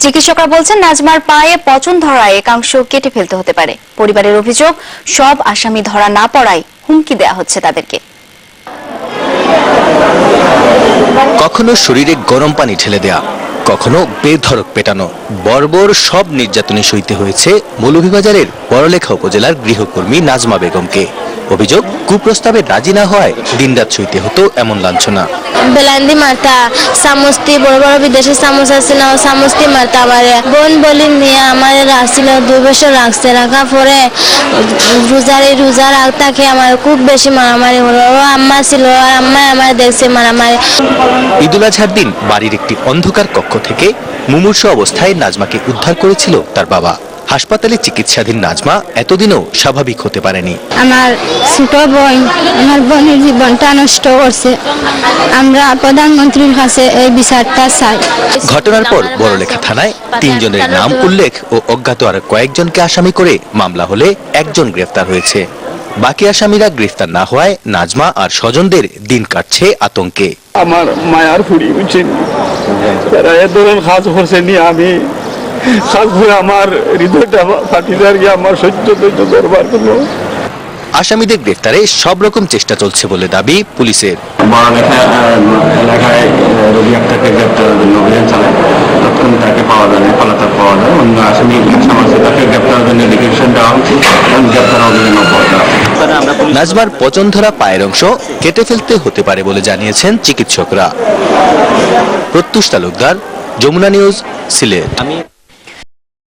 চিকিৎসকরা বলছেন নাজমার পায়ে পচন ধরায় একাংশ কেটে ফেলতে হতে পারে। পরিবারের অভিযোগ, সব আসামি ধরা না পড়ায় হুমকি দেয়া হচ্ছে তাদেরকে। কখনো শরীরে গরম পানি ঢেলে দেয়া, কখনো বেধড়ক পেটানো, বর্বর সব নির্যাতনে সইতে হয়েছে মৌলভীবাজারের বড়লেখা উপজেলার গৃহকর্মী নাজমা বেগমকে। অভিযোগ, কুপ্রস্তাবে রাজি না হওয়ায় দিনরাত সইতে হতো এমন লাঞ্ছনা। বেলান্দি মারতা, সামস্তি বড় বড় বিদেশি চামচ আছে না, সামস্তি মারতা। আমার বোন বলি নিয়ে আমার রাখছিল, 2 বছর রাখছে। রাখা পরে রোজা রাখতাকে আমার খুব বেশি মারামারি হলো। ও আম্মা ছিল আর আম্মাই আমার দেখছে মারামারি। ঈদুল আজহার দিন বাড়ির একটি অন্ধকার কক্ষ থেকে মুমূর্ষ অবস্থায় নাজমাকে উদ্ধার করেছিল তার বাবা। হাসপাতালে চিকিৎসাধীন নাজমা এতদিনও স্বাভাবিক হতে পারেনি। আমার ছোট বোন আমার বোনের জীবনটা নষ্ট করছে। আমরা প্রধানমন্ত্রীর কাছে এই বিচারটা চাই। ঘটনার পর বড়লেখা থানায় 3 জনের নাম উল্লেখ ও অজ্ঞাত আর কয়েকজনকে আসামি করে মামলা হলে 1 জন গ্রেফতার হয়েছে। বাকি আসামিরা গ্রেফতার না হওয়ায় নাজমা আর স্বজনদের দিন কাটছে আতঙ্কে। আমার মায়ার ফুড়ি বুঝছেন, তারা এ ধরনের কাজ করছে নিয়ে আমি খাস করে আমার হৃদয়টা ফাটি যায়, আমার সহ্য করবার কোনো। আসামিদের গ্রেফতারে সব রকম চেষ্টা চলছে বলে দাবি পুলিশের। বড়লেখা এলাকায় রবি আক্তারকে গ্রেপ্তারের জন্য অভিযান চালায়। তখন তাকে পাওয়া যায় না, পলাতক পাওয়া যায়। অন্য আসামি আছে তাকে গ্রেপ্তারের জন্য ডিটেকশন দেওয়া হচ্ছে এবং গ্রেপ্তার অভিযান অব্যাহত আছে। নাজমার পচন ধরা পায়ের অংশ কেটে ফেলতে হতে পারে বলে জানিয়েছেন চিকিৎসকরা। প্রত্যুষ তালুকদার, যমুনা নিউজ, সিলেট।